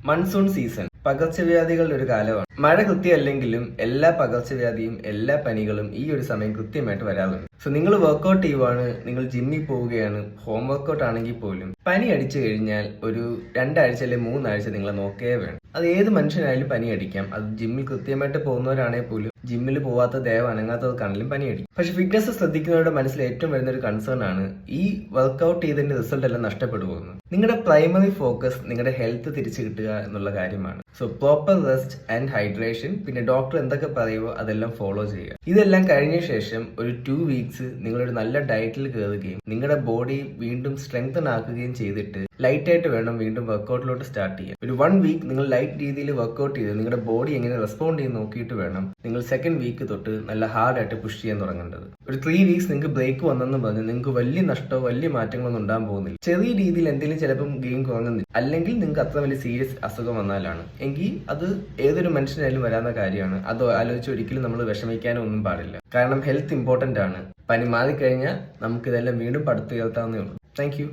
Monsoon season പകർച്ചവ്യാധികളുടെ ഒരു കാലമാണ്. മഴ കൃത്യമല്ലെങ്കിലും എല്ലാ പകർച്ചവ്യാധിയും എല്ലാ പനികളും ഈ ഒരു സമയം കൃത്യമായിട്ട് വരാറുണ്ട്. സോ നിങ്ങൾ വർക്കൗട്ട് ചെയ്യുവാണ്, നിങ്ങൾ ജിമ്മിൽ പോവുകയാണ്, ഹോം വർക്കൗട്ട് ആണെങ്കിൽ പോലും പനി അടിച്ചു കഴിഞ്ഞാൽ ഒരു 2 ആഴ്ച അല്ലെങ്കിൽ 3 ആഴ്ച നിങ്ങളെ നോക്കേ വേണം. അത് ഏത് മനുഷ്യനായാലും പനി അടിക്കാം. അത് ജിമ്മിൽ കൃത്യമായിട്ട് പോകുന്നവരാണെങ്കിൽ പോലും ജിമ്മിൽ പോവാത്ത ദേഹം അനങ്ങാത്തവർക്കാണെങ്കിലും പനി അടിക്കും. പക്ഷെ ഫിറ്റ്നസ് ശ്രദ്ധിക്കുന്നവരുടെ മനസ്സിൽ ഏറ്റവും വരുന്ന ഒരു കൺസേൺ ആണ് ഈ വർക്കൗട്ട് ചെയ്തതിന്റെ റിസൾട്ട് എല്ലാം നഷ്ടപ്പെട്ടു പോകുന്നത്. നിങ്ങളുടെ പ്രൈമറി ഫോക്കസ് നിങ്ങളുടെ ഹെൽത്ത് തിരിച്ചു കിട്ടുക എന്നുള്ള കാര്യമാണ്. So proper rest and hydration, പിന്നെ ഡോക്ടർ എന്തൊക്കെ പറയുമോ അതെല്ലാം ഫോളോ ചെയ്യുക. ഇതെല്ലാം കഴിഞ്ഞ ശേഷം ഒരു 2 വീക്സ് നിങ്ങളൊരു നല്ല ഡയറ്റിൽ കയറുകയും നിങ്ങളുടെ ബോഡി വീണ്ടും സ്ട്രെങ്തൻ ആക്കുകയും ചെയ്തിട്ട് ലൈറ്റ് ആയിട്ട് വേണം വീണ്ടും വർക്കൗട്ടിലോട്ട് സ്റ്റാർട്ട് ചെയ്യാൻ. ഒരു 1 വീക്ക് നിങ്ങൾ ലൈറ്റ് രീതിയിൽ വർക്കൗട്ട് ചെയ്ത് നിങ്ങളുടെ ബോഡി എങ്ങനെ റെസ്പോണ്ട് ചെയ്യുന്ന നോക്കിയിട്ട് വേണം നിങ്ങൾ സെക്കൻഡ് വീക്ക് തൊട്ട് നല്ല ഹാർഡ് ആയിട്ട് പുഷ് ചെയ്യാൻ തുടങ്ങേണ്ടത്. ഒരു 3 വീക്സ് നിങ്ങൾക്ക് ബ്രേക്ക് വന്നെന്ന് പറഞ്ഞ് നിങ്ങൾക്ക് വലിയ നഷ്ടമോ വലിയ മാറ്റങ്ങളൊന്നും ഉണ്ടാകാൻ പോകുന്നില്ല. ചെറിയ രീതിയിൽ എന്തെങ്കിലും ചിലപ്പം ഗെയിം കുറഞ്ഞില്ല, അല്ലെങ്കിൽ നിങ്ങൾക്ക് അത്ര വലിയ സീരിയസ് അസുഖം വന്നാലാണ് എങ്കിൽ അത് ഏതൊരു മനുഷ്യനായാലും വരാവുന്ന കാര്യമാണ്. അത് ആലോചിച്ച് ഒരിക്കലും നമ്മൾ വിഷമിക്കാനോ ഒന്നും പാടില്ല. കാരണം ഹെൽത്ത് ഇമ്പോർട്ടന്റ് ആണ്. പനി മാറിക്കഴിഞ്ഞാൽ നമുക്ക് ഇതെല്ലാം വീണ്ടും പടുത്തുയർത്താവുന്നേ ഉള്ളൂ. Thank you.